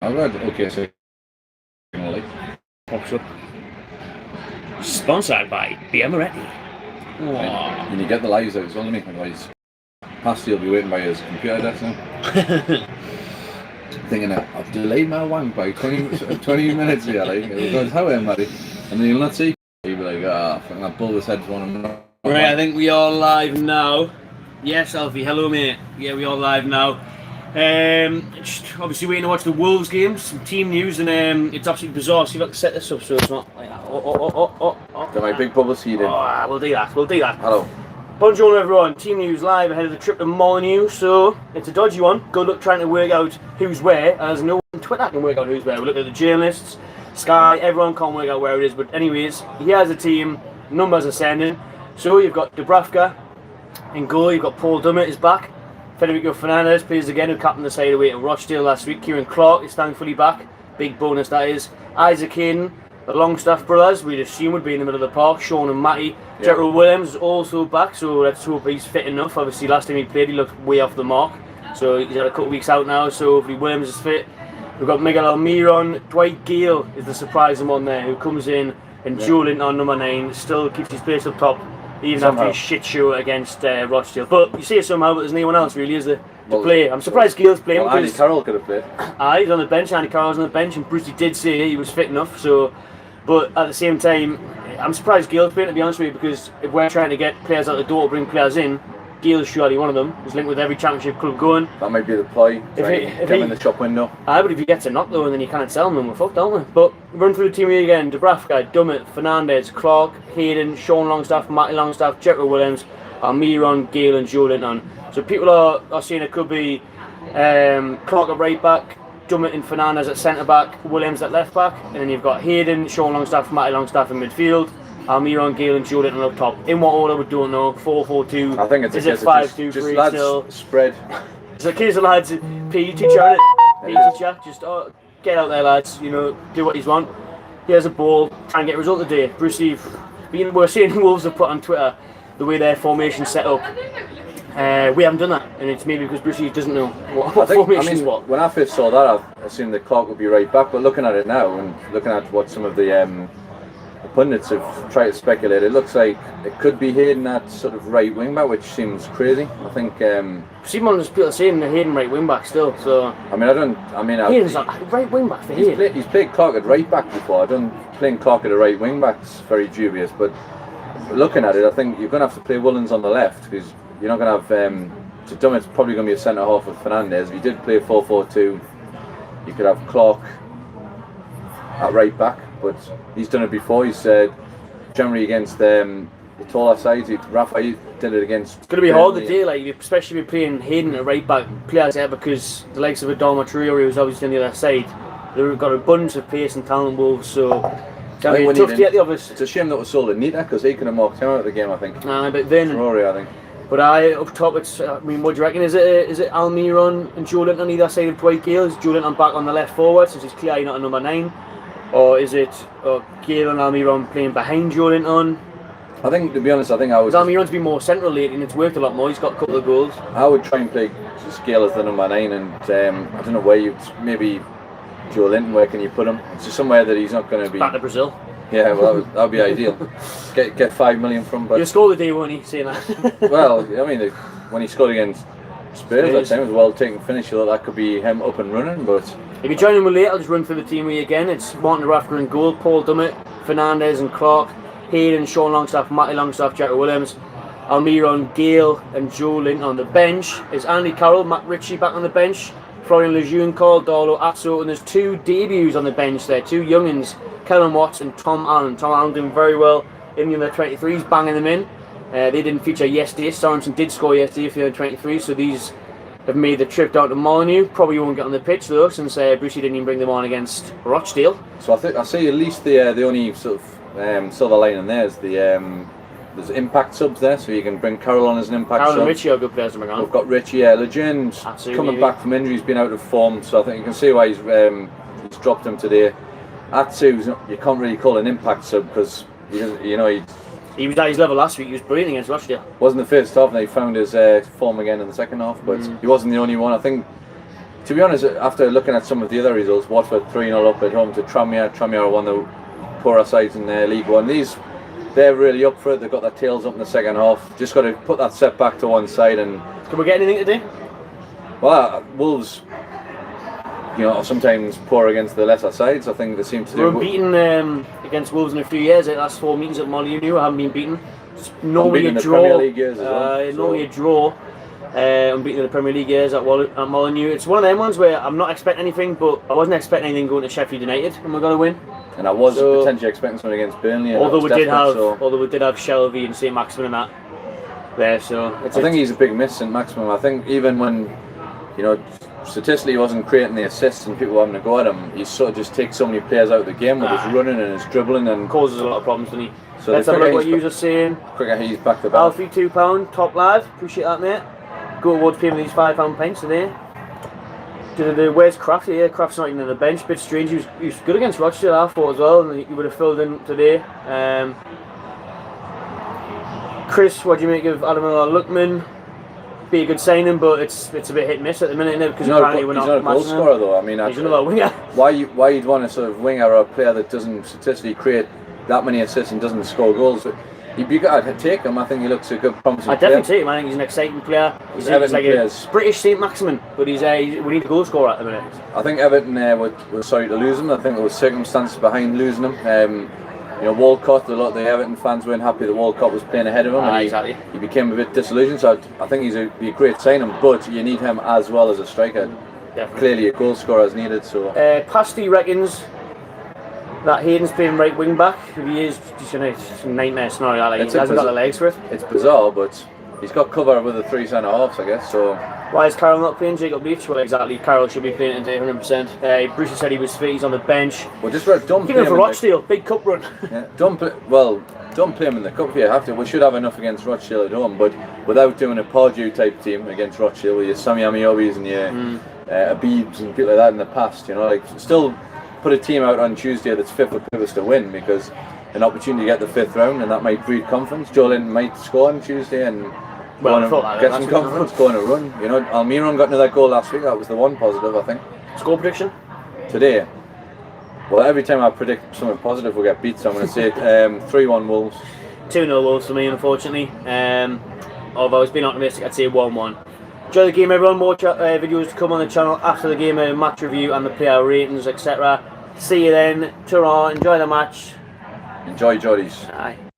I've read so Sponsored by Biamoretti. And you get the lives out as well, don't you? Otherwise, Pasty will be waiting by his computer desk now. Thinking I've delayed my wank by 20 minutes here, like it goes, how am I? And then you'll not see. You'll be like, I'm gonna pull this headphone. Right, I think we are live now. Yes, Alfie, hello mate. Yeah, we are live now. Just obviously waiting to watch the Wolves game, some team news, and it's absolutely bizarre. See if I can set this up so it's not like that. Got my big publicity then. We'll do that. Hello. Bonjour everyone, team news live ahead of the trip to Molyneux, so it's a dodgy one. Good luck trying to work out who's where, as no one on Twitter can work out who's where. We look at the journalists, Sky, everyone can't work out where it is, but anyways, here's the team, numbers are sending. So you've got Dubravka in goal, you've got Paul Dummett is back, Federico Fernandez plays again, who captained the side away to Rochdale last week. Kieran Clark is thankfully back, big bonus that is. Isaac Hayden, the Longstaff brothers, we'd assume would be in the middle of the park. Sean and Matty. Jethro Williams is also back, so let's hope he's fit enough. Obviously last time he played he looked way off the mark, so he's had a couple of weeks out now, so hopefully Williams is fit. We've got Miguel Almiron. Dwight Gale is the surprising one there, who comes in, and Joe Linton on number 9 still keeps his place up top, even after his shit show against Rochdale. But you say it somehow, but there's no one else really, is there, to play. I'm surprised Gale's playing. Well, Andy Carroll could have played. He's on the bench. Andy Carroll's on the bench, and Brucey did say he was fit enough, so... But at the same time, I'm surprised Gale's playing, to be honest with you, because if we're trying to get players out the door to bring players in, Gale's surely one of them. He's linked with every championship club going. That might be the ploy. If he in the shop window. But if he gets a knock though, and then you can't sell him, then we're fucked, aren't we? But run through the team again: Dubravka, Dummett, Fernandez, Clark, Hayden, Sean Longstaff, Matty Longstaff, Jethro Williams, Almiron, Gale, and Joe Linton. So people are saying it could be Clark at right back, Dummett and Fernandez at centre back, Williams at left back, and then you've got Hayden, Sean Longstaff, Matty Longstaff in midfield, Almiron, Gale, and Joe Linton up top. In what order we don't know. 4-4-2. I think it's is it 5-2-3 still? Spread. It's a case of lads, PE teacher, PE teacher, just get out there lads, you know, do what you want. Here's a ball, try and get a result today. Brucey, we're seeing Wolves have put on Twitter the way their formation set up. We haven't done that, and it's maybe because Brucey doesn't know what formation is what. When I first saw that, I assumed that Clark would be right back, but looking at it now and looking at what some of the pundits have tried to speculate, it looks like it could be Hayden at sort of right wing back, which seems crazy. I think. Simon is people saying the Hayden right wing back still. So. Hayden's not right wing back for Hayden. He's played Clark at right back before. Playing Clark at a right wing back's very dubious, but looking at it, I think you're going to have to play Williams on the left because. You're not going to have. So Dummett's probably going to be a centre half with Fernandez. If you did play 4-4-2, you could have Clark at right back, but he's done it before. He's generally against the taller sides. Rafa did it against. It's going to be hard to do, like especially if you're playing Hayden at right back players there, because the likes of Adama Traore, who's obviously on the other side, they've got a bunch of pace and talent, Wolves. So. It's tough to get the others. It's a shame that we sold Anita because he could have marked him out of the game, I think. But then. Traore, I think. But up top, what do you reckon? Is it Almiron and Joe Linton on either side of Dwight Gale? Is Joe Linton back on the left forward since he's clearly not a number 9? Or is it Gale and Almiron playing behind Joe Linton? I think, to be honest, Almiron's been more central lately and it's worked a lot more. He's got a couple of goals. I would try and play Gale as the number 9 and I don't know where maybe Joe Linton, where can you put him? It's just somewhere that he's not going to be... Back to Brazil. Yeah, well, that would be ideal. Get 5 million from. But you scored the day, won't he? Saying that. Well, I mean, when he scored against Spurs that time, it was a well-taken finish. So that could be him up and running. But if you're joining me late, I'll just run through the team with you again. It's Martin Rafter in goal, Paul Dummett, Fernandez and Clark, Hayden, Sean Longstaff, Matty Longstaff, Jethro Williams, Almiron, Gale, and Joe Linton on the bench. It's Andy Carroll, Matt Ritchie back on the bench, Florian Lejeune, Carl Darlow, Atso, and there's 2 debuts on the bench there, 2 youngins. Kellen Watts and Tom Allen. Tom Allen doing very well in the under-23s, banging them in. They didn't feature yesterday. Sorensen did score yesterday for the under-23s, so these have made the trip down to Molyneux. Probably won't get on the pitch though, since Brucey didn't even bring them on against Rochdale. So I see at least the only sort of silver lining there is there's impact subs there, so you can bring Carroll on as an impact sub. Carroll and Ritchie are good players to bring on. We've got Ritchie, Legion's coming back from injury. He's been out of form, so I think you can see why he's dropped him today. Atsu, you can't really call an impact sub because he was at his level last week. He was brilliant against Rochdale. Wasn't the first half, and he found his form again in the second half. But he wasn't the only one. I think To be honest, after looking at some of the other results, Watford 3-0 up at home to Tranmere. Tranmere are one of the poorer sides in League One. They're really up for it. They've got their tails up in the second half. Just got to put that setback to one side. And can we get anything today? Well, Wolves, are sometimes poor against the lesser sides. I think they seem to do. We're beaten against Wolves in a few years. The last 4 meetings at Molineux, I haven't been beaten. It's normally a draw. Premier League years as well, normally a draw. Unbeaten in the Premier League years at Molineux. It's one of them ones where I'm not expecting anything, but I wasn't expecting anything going to Sheffield United, and we're going to win. And I was potentially expecting something against Burnley. Although we did have Shelby and St Maximin and that there, so I think he's a big miss, St Maximin. I think even when statistically he wasn't creating the assists and people were having to go at him, he sort of just takes so many players out of the game with his running and his dribbling and causes a lot of problems, doesn't he? So let's have a look what you are saying. Quicker he's back to back. Alfie, £2, top lad. Appreciate that, mate. Go towards paying these £5 pints today. Where's Kraft? Yeah, Kraft's not even on the bench. Bit strange. He was good against Rochdale, I thought, as well, and he would have filled in today. Chris, what do you make of Adam Luckman? Be a good signing, but it's a bit hit and miss at the minute, isn't it? Because apparently we're not. He's not a goal scorer, though. I mean, he's another winger. Why you'd want a sort of winger or a player that doesn't statistically create that many assists and doesn't score goals? You got to take him. I think he looks a good, promising player. I definitely take him. I think he's an exciting player. He's like a British St Maximin, but we need a goal scorer at the minute. I think Everton were sorry to lose him. I think there was circumstances behind losing him. Walcott, a lot of the Everton fans weren't happy that Walcott was playing ahead of him. Exactly. He became a bit disillusioned. So I think be a great signing, but you need him as well as a striker. Definitely. Clearly, a goal scorer is needed. So Pasty reckons that Hayden's playing right wing back. If he is, it's a nightmare scenario. He hasn't got the legs for it. It's bizarre, but he's got cover with the 3 centre halves, I guess. So why is Carroll not playing? Jacob Leach? Well, exactly. Carroll should be playing today, 100%. Bruce said he was fit. He's on the bench. Well, just don't play him for Rochdale. Big cup run. Yeah, don't play him in the cup if you have to. We should have enough against Rochdale at home, but without doing a Pardew type team against Rochdale with your Sammy Amiobis and your Abibs and people like that in the past, still put a team out on Tuesday that's fit for purpose to win, because an opportunity to get the 5th round, and that might breed confidence. Joe Linton might score on Tuesday and get some confidence, go on a run. Almiron got another goal last week. That was the one positive, I think. Score prediction? Today? Well, every time I predict something positive we'll get beat, so I'm going to say 3-1 Wolves. 2-0 Wolves for me, unfortunately. Although it's been optimistic, I'd say 1-1. Enjoy the game, everyone. More videos to come on the channel after the game, match review and the player ratings, etc. See you then. Ta-ra. Enjoy the match. Enjoy Jollies. Aye.